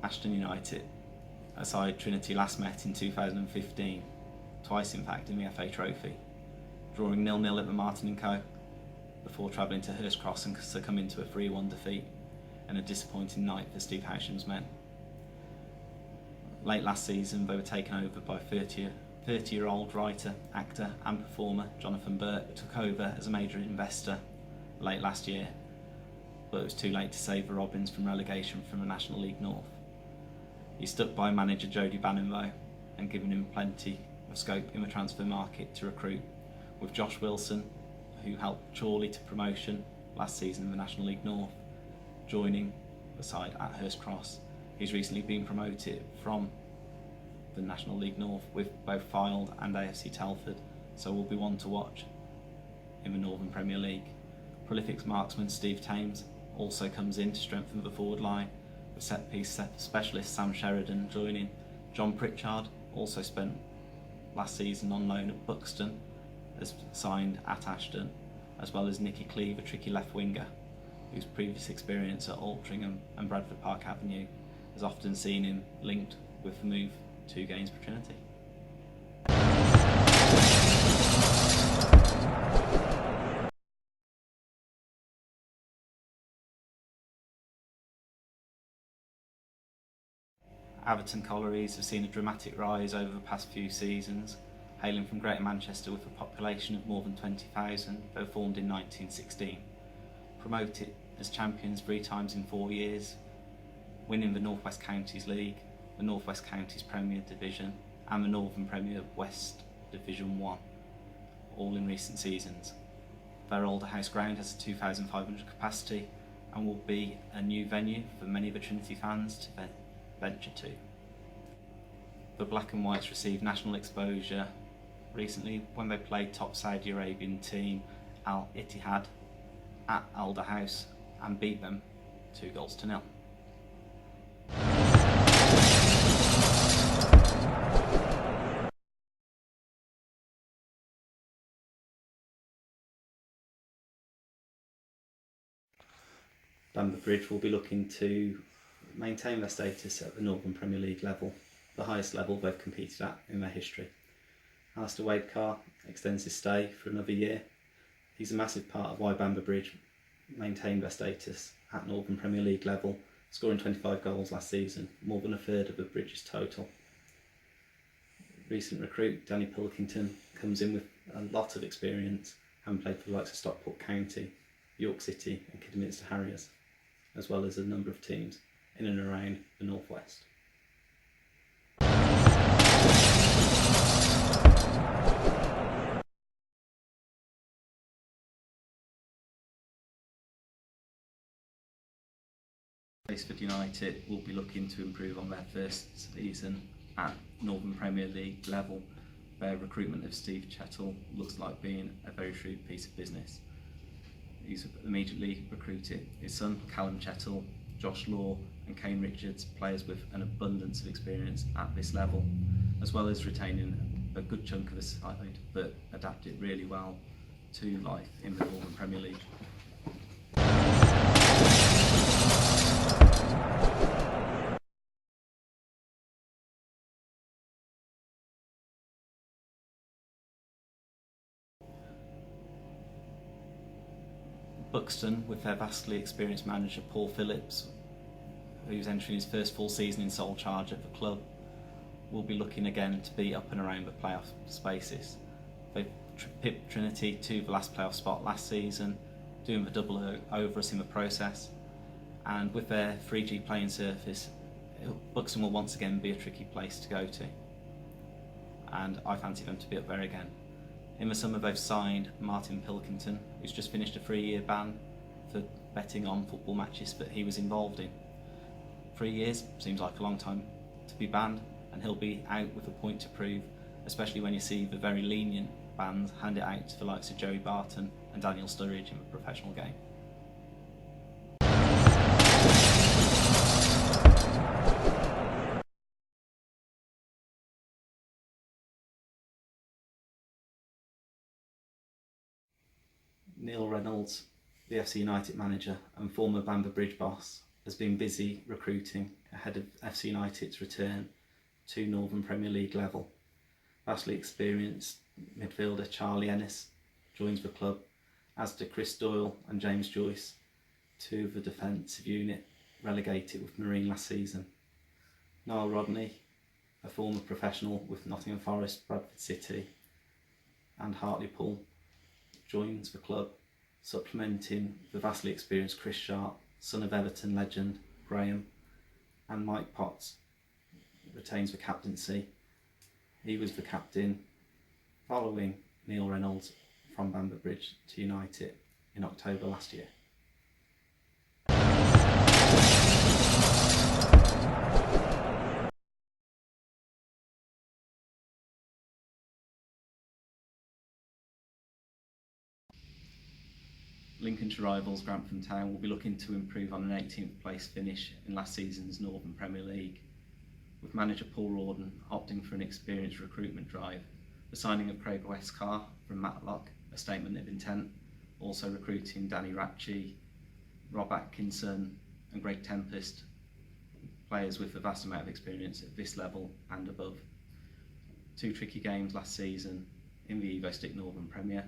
Ashton United, a side Trinity last met in 2015, twice in fact in the FA Trophy, drawing 0-0 at the Martin & Co before travelling to Hurst Cross and succumbing to a 3-1 defeat and a disappointing night for Steve Hausham's men. Late last season they were taken over by 30-year-old writer, actor and performer Jonathan Burke, took over as a major investor late last year, but it was too late to save the Robins from relegation from the National League North. He stuck by manager Jody Bannon though, and given him plenty of scope in the transfer market to recruit, with Josh Wilson, who helped Chorley to promotion last season in the National League North, joining the side at Hurst Cross. He's recently been promoted from the National League North with both Fylde and AFC Telford, so will be one to watch in the Northern Premier League. Prolific marksman Steve Thames also comes in to strengthen the forward line, with set-piece specialist Sam Sheridan joining. John Pritchard also spent last season on loan at Buxton, as signed at Ashton, as well as Nicky Cleave, a tricky left winger, whose previous experience at Altrincham and Bradford Park Avenue has often seen him linked with the move to Gainsborough Trinity. Atherton Collieries have seen a dramatic rise over the past few seasons, hailing from Greater Manchester with a population of more than 20,000, though formed in 1916. Promoted as champions 3 times in 4 years, winning the North West Counties League, the North West Counties Premier Division and the Northern Premier West Division 1, all in recent seasons. Their older house ground has a 2,500 capacity and will be a new venue for many of the Trinity fans to venture to. The Black and Whites received national exposure recently when they played top Saudi Arabian team Al Ittihad at Alder House and beat them 2-0. Bamber Bridge will be looking to maintain their status at the Northern Premier League level, the highest level they've competed at in their history. Alistair Wadecar extends his stay for another year. He's a massive part of why Bamber Bridge maintained their status at Northern Premier League level, scoring 25 goals last season, more than a third of the Bridge's total. Recent recruit Danny Pilkington comes in with a lot of experience, having played for the likes of Stockport County, York City and Kidderminster Harriers, as well as a number of teams in and around the North West. Placeford United will be looking to improve on their first season at Northern Premier League level. Their recruitment of Steve Chettle looks like being a very shrewd piece of business. He's immediately recruited his son Callum Chettle, Josh Law and Kane Richards, players with an abundance of experience at this level, as well as retaining a good chunk of the side that adapted really well to life in the Northern Premier League. Buxton, with their vastly experienced manager Paul Phillips, who's entering his first full season in sole charge at the club, will be looking again to be up and around the playoff spaces. They pipped Trinity to the last playoff spot last season, doing the double over us in the process, and with their 3G playing surface, Buxton will once again be a tricky place to go to, and I fancy them to be up there again. In the summer they've signed Martin Pilkington, who's just finished a 3-year ban for betting on football matches that he was involved in. 3 years seems like a long time to be banned, and he'll be out with a point to prove, especially when you see the very lenient bans handed out to the likes of Joey Barton and Daniel Sturridge in the professional game. Neil Reynolds, the FC United manager and former Bamber Bridge boss, has been busy recruiting ahead of FC United's return to Northern Premier League level. Vastly experienced midfielder Charlie Ennis joins the club, as do Chris Doyle and James Joyce, two of the defensive unit relegated with Marine last season. Niall Rodney, a former professional with Nottingham Forest, Bradford City and Hartlepool, joins the club, supplementing the vastly experienced Chris Sharp, son of Everton legend Graham, and Mike Potts retains the captaincy. He was the captain following Neil Reynolds from Bamber Bridge to United in October last year. Lincolnshire rivals Grantham Town will be looking to improve on an 18th place finish in last season's Northern Premier League, with manager Paul Rawdon opting for an experienced recruitment drive. The signing of Craig Westcar from Matlock, a statement of intent, also recruiting Danny Ratchie, Rob Atkinson and Greg Tempest, players with a vast amount of experience at this level and above. Two tricky games last season in the Evo Stick Northern Premier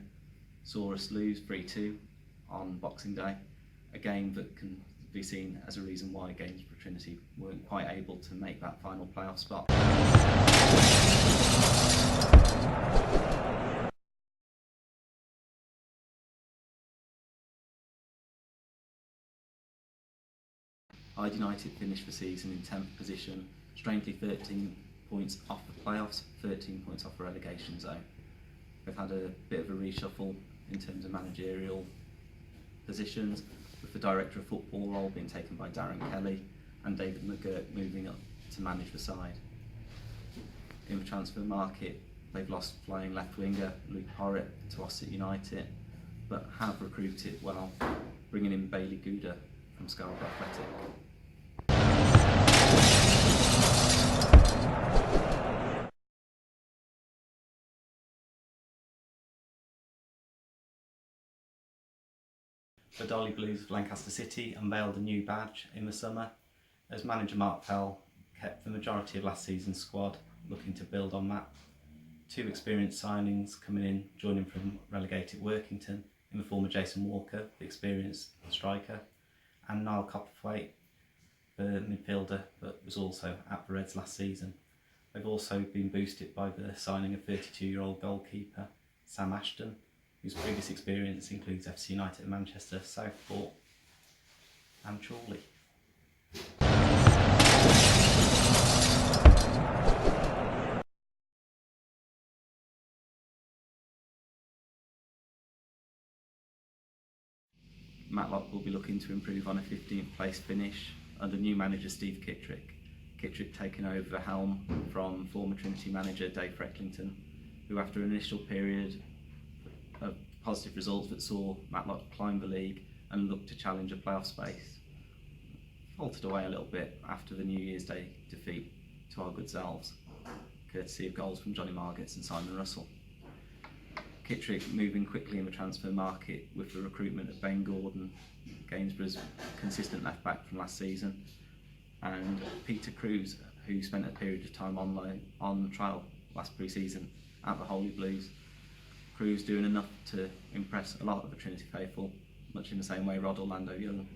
saw us lose 3-2 on Boxing Day, a game that can be seen as a reason why Gainsborough Trinity weren't quite able to make that final playoff spot. Hyde United finished the season in 10th position, strangely 13 points off the playoffs, 13 points off the relegation zone. They've had a bit of a reshuffle in terms of managerial positions, with the director of football role being taken by Darren Kelly and David McGurk moving up to manage the side. In the transfer market, they've lost flying left winger Luke Horrett to Ossett United, but have recruited well, bringing in Bailey Gouda from Scarborough Athletic. The Dolly Blues of Lancaster City unveiled a new badge in the summer, as manager Mark Pell kept the majority of last season's squad, looking to build on that. Two experienced signings coming in, joining from relegated Workington in the form of Jason Walker, the experienced striker, and Niall Copperthwaite, the midfielder that was also at the Reds last season. They've also been boosted by the signing of 32-year-old goalkeeper Sam Ashton, whose previous experience includes FC United, Manchester, Southport and Chorley. Matlock will be looking to improve on a 15th place finish under new manager Steve Kittrick. Kittrick taking over the helm from former Trinity manager Dave Frecklington, who after an initial period of positive results that saw Matlock climb the league and look to challenge a playoff space, faltered away a little bit after the New Year's Day defeat to our good selves, courtesy of goals from Johnny Margetts and Simon Russell. Kittrick moving quickly in the transfer market with the recruitment of Ben Gordon, Gainsborough's consistent left back from last season, and Peter Cruz, who spent a period of time on trial last pre-season at the Holy Blues. Cruz doing enough to impress a lot of the Trinity faithful, much in the same way Rod Orlando Young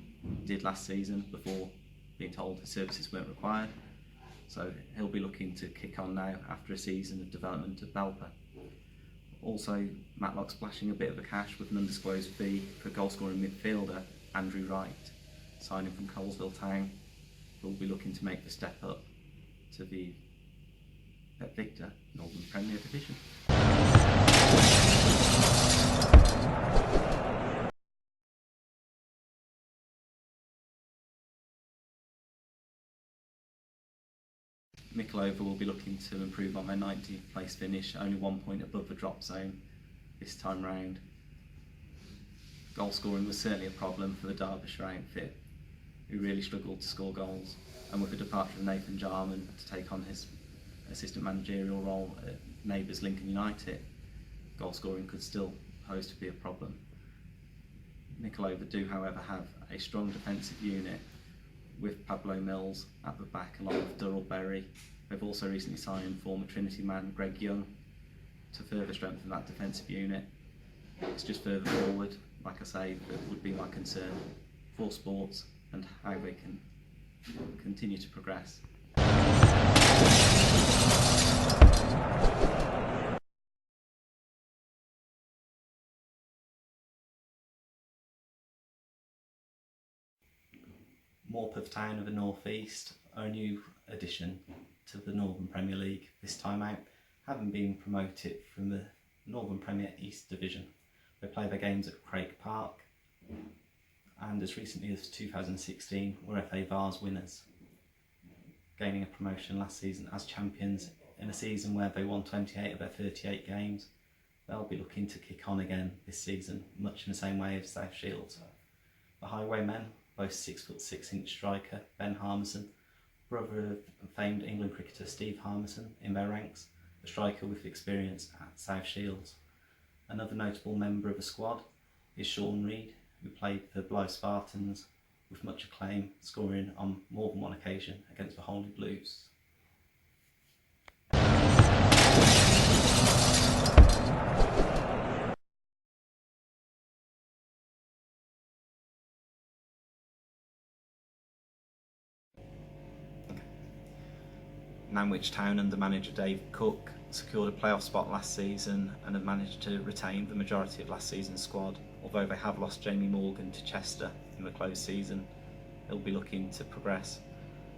did last season before being told his services weren't required. So he'll be looking to kick on now after a season of development at Belper. Also, Matlock splashing a bit of the cash with an undisclosed fee for goal-scoring midfielder Andrew Wright, signing from Colesville Town, who will be looking to make the step up to the Victor Northern Premier Division. Mickleover will be looking to improve on their 19th place finish, only 1 point above the drop zone this time round. Goal scoring was certainly a problem for the Derbyshire outfit, who really struggled to score goals, and with the departure of Nathan Jarman to take on his assistant managerial role at neighbours Lincoln United, goal scoring could still pose to be a problem. Mickleover do however have a strong defensive unit with Pablo Mills at the back along with Durrell Berry. They've also recently signed former Trinity man Greg Young to further strengthen that defensive unit. It's just further forward, like I say, that would be my concern for sports and how they can continue to progress. Morpeth Town of the North East are a new addition to the Northern Premier League this time out, having been promoted from the Northern Premier East Division. They play their games at Craig Park and as recently as 2016 were FA Vars winners, gaining a promotion last season as champions in a season where they won 28 of their 38 games. They'll be looking to kick on again this season, much in the same way as South Shields. The Highwaymen boast 6'6" striker Ben Harmison, brother of famed England cricketer Steve Harmison, in their ranks, a striker with experience at South Shields. Another notable member of the squad is Sean Reid, who played for Blythe Spartans with much acclaim, scoring on more than one occasion against the Holy Blues. Nantwich Town under manager Dave Cook secured a playoff spot last season and have managed to retain the majority of last season's squad. Although they have lost Jamie Morgan to Chester in the closed season, he'll be looking to progress.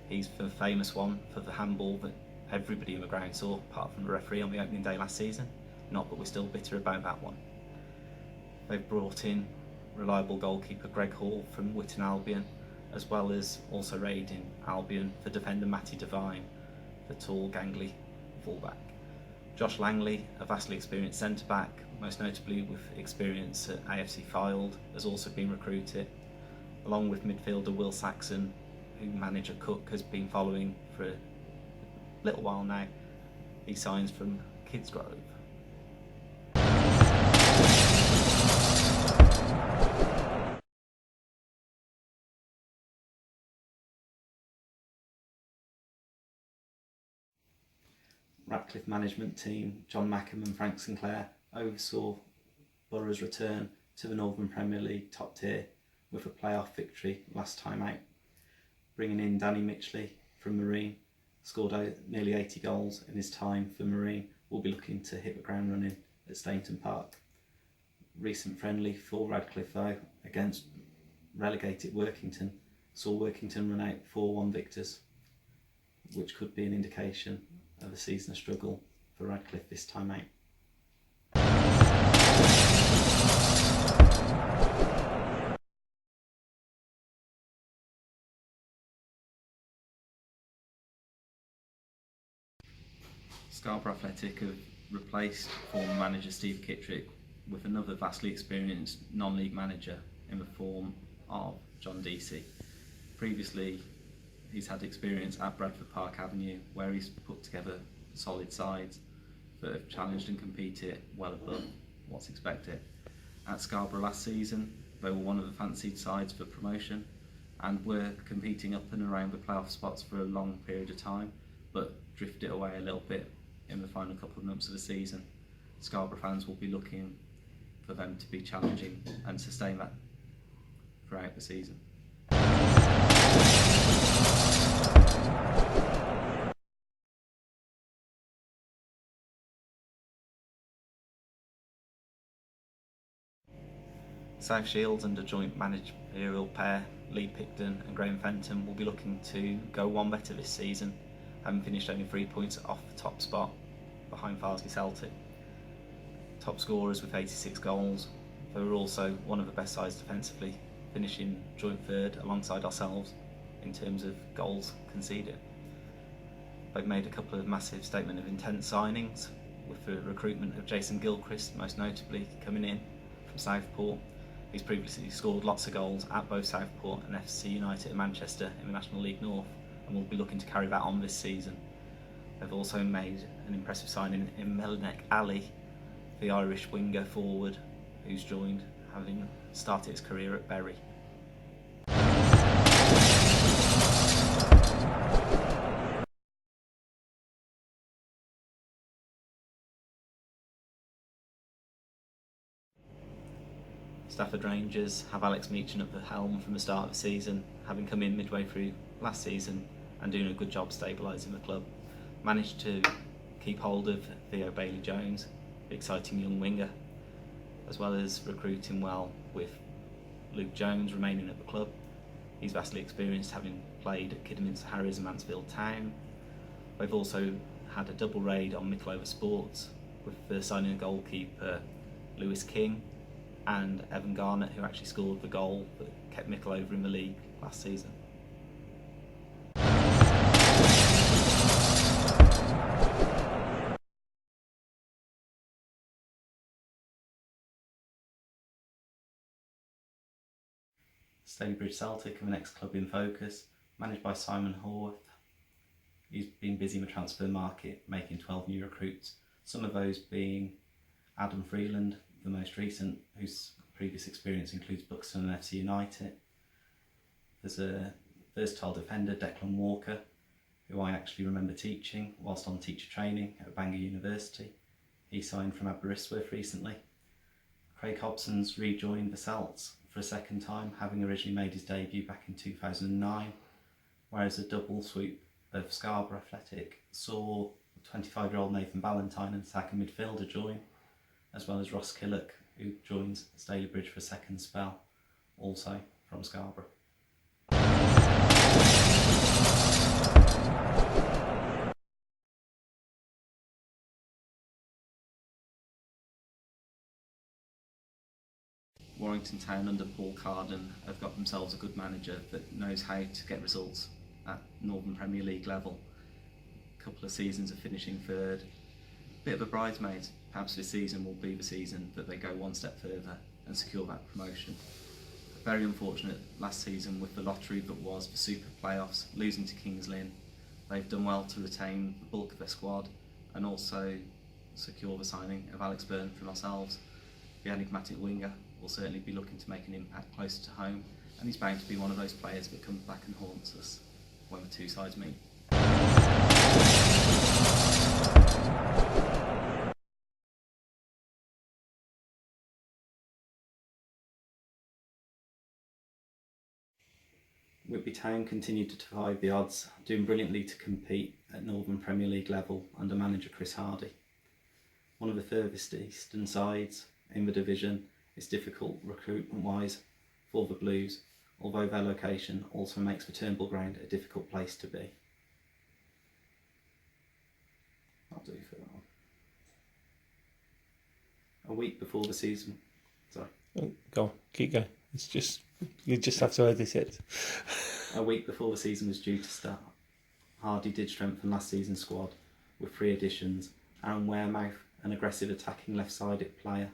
He's the famous one for the handball that everybody in the ground saw, apart from the referee on the opening day last season. Not that we're still bitter about that one. They've brought in reliable goalkeeper Greg Hall from Witton Albion, as well as also raiding Albion for defender Matty Devine, the tall, gangly fullback. Josh Langley, a vastly experienced centre-back, most notably with experience at AFC Fylde, has also been recruited, along with midfielder Will Saxon, who manager Cook has been following for a little while now. He signs from Kidsgrove. Ratcliffe management team John Mackham and Frank Sinclair oversaw Borough's return to the Northern Premier League top tier with a playoff victory last time out. Bringing in Danny Mitchley from Marine, scored out nearly 80 goals in his time for Marine, will be looking to hit the ground running at Stainton Park. Recent friendly for Radcliffe though against relegated Workington saw Workington run out 4-1 victors, which could be an indication of a season of struggle for Radcliffe this time out. Scarborough Athletic have replaced former manager Steve Kittrick with another vastly experienced non-league manager in the form of John Deasy. Previously, he's had experience at Bradford Park Avenue, where he's put together solid sides that have challenged and competed well above what's expected. At Scarborough last season, they were one of the fancied sides for promotion and were competing up and around the playoff spots for a long period of time, but drifted away a little bit in the final couple of months of the season. Scarborough fans will be looking for them to be challenging and sustain that throughout the season. South Shields under joint managerial pair Lee Picton and Graham Fenton will be looking to go one better this season, having finished only 3 points off the top spot behind Farsley Celtic. Top scorers with 86 goals, they were also one of the best sides defensively, finishing joint third alongside ourselves in terms of goals conceded. They've made a couple of massive statement of intent signings, with the recruitment of Jason Gilchrist most notably coming in from Southport. He's previously scored lots of goals at both Southport and FC United in Manchester in the National League North, and will be looking to carry that on this season. They've also made an impressive signing in Melinek Ali, the Irish winger forward, who's joined, having started his career at Bury. Stafford Rangers have Alex Meechan at the helm from the start of the season, having come in midway through last season and doing a good job stabilising the club. Managed to keep hold of Theo Bailey-Jones, the exciting young winger, as well as recruiting well with Luke Jones remaining at the club. He's vastly experienced, having played at Kidderminster Harriers and Mansfield Town. They've also had a double raid on Mickleover Sports with the signing of goalkeeper Lewis King and Evan Garnett, who actually scored the goal that kept Mickleover in the league last season. Stalybridge Celtic are the next club in focus, managed by Simon Horwath. He's been busy in the transfer market, making 12 new recruits, some of those being Adam Freeland, the most recent, whose previous experience includes Buxton and FC United. There's a versatile defender, Declan Walker, who I actually remember teaching whilst on teacher training at Bangor University. He signed from Aberystwyth recently. Craig Hobson's rejoined the Celts for a second time, having originally made his debut back in 2009, whereas a double sweep of Scarborough Athletic saw 25-year-old Nathan Ballantyne and attacking midfielder join, as well as Ross Killock, who joins Stalybridge for a second spell, also from Scarborough. Warrington Town under Paul Carden have got themselves a good manager that knows how to get results at Northern Premier League level. A couple of seasons of finishing third. Bit of a bridesmaid. Perhaps this season will be the season that they go one step further and secure that promotion. Very unfortunate last season with the lottery that was the Super Playoffs, losing to Kings Lynn. They've done well to retain the bulk of their squad and also secure the signing of Alex Byrne from ourselves. The enigmatic winger will certainly be looking to make an impact closer to home, and he's bound to be one of those players that comes back and haunts us when the two sides meet. Whitby Town continued to defy the odds, doing brilliantly to compete at Northern Premier League level under manager Chris Hardy. One of the furthest eastern sides in the division, is difficult recruitment-wise for the Blues, although their location also makes the Turnbull Ground a difficult place to be. I'll do for that one. A week before the season... Sorry. Oh, go on, keep going. It's just... You just have to edit it. A week before the season was due to start, Hardy did strengthen last season's squad with 3 additions: Aaron Wearmouth, an aggressive attacking left-sided player;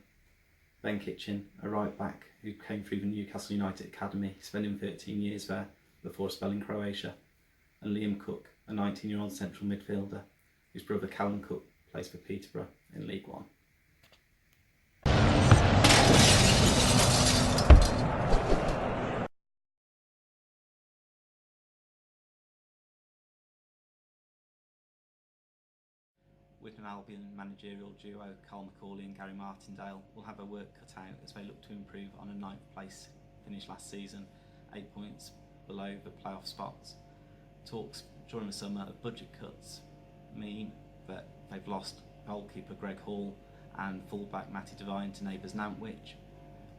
Ben Kitchen, a right back who came through the Newcastle United Academy, spending 13 years there before a spell in Croatia; and Liam Cook, a 19-year-old central midfielder whose brother Callum Cook plays for Peterborough in League One. Wickham Albion managerial duo Carl McCauley and Gary Martindale will have their work cut out as they look to improve on a 9th place finish last season, 8 points below the playoff spots. Talks during the summer of budget cuts mean that they've lost goalkeeper Greg Hall and fullback Matty Devine to neighbours Nantwich.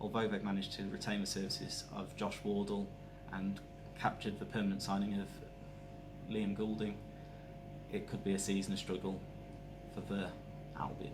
Although they've managed to retain the services of Josh Wardle and captured the permanent signing of Liam Goulding, it could be a season of struggle for the Albion.